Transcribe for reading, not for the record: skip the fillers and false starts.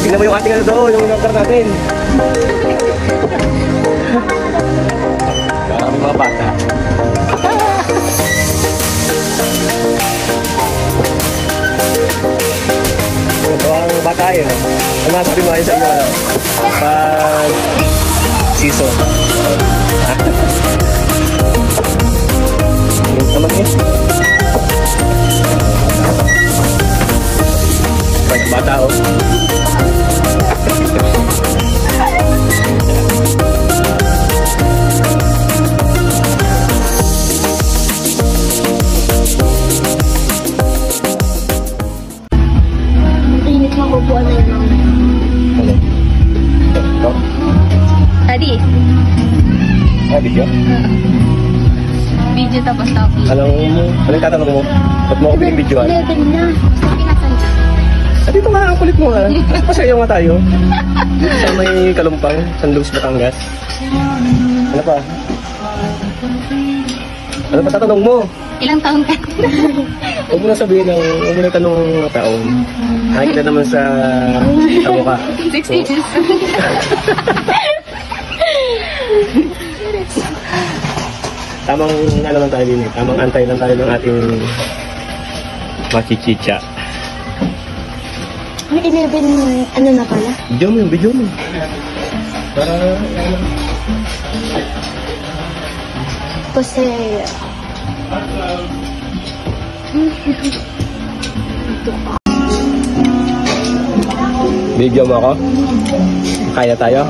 Tingnan mo yung ating ano doon, yung lugar natin. Kami mga bata. Ito ang bata yun. Ano masabi mo kayo sa inyo? Pag season. Yung naman eh. Banyak bata oh. Init na kukuha na yun. Ano? Ito? Daddy. Video? Video tapos topic. Ano yung tatanong mo? Ba't mo ako pinibidyoan? Level na. Topic na sa'yo. Dito nga, ang kulit mo nga. Pasayaw nga tayo. Sa may Kalumpang, San Luis, Batangas. Ano pa? Ano pa tatanong mo? Ilang taon ka? Huwag mo na sabihin ng, huwag mo na tanong ng taon. Nakikita naman sa mukha. 6 ages. Tamang ano lang tayo din eh. Tamang antay lang tayo ng ating machichicha. May 11, ano na pala? Video mo. Para, Kasi... video mo ako? Kaya tayo?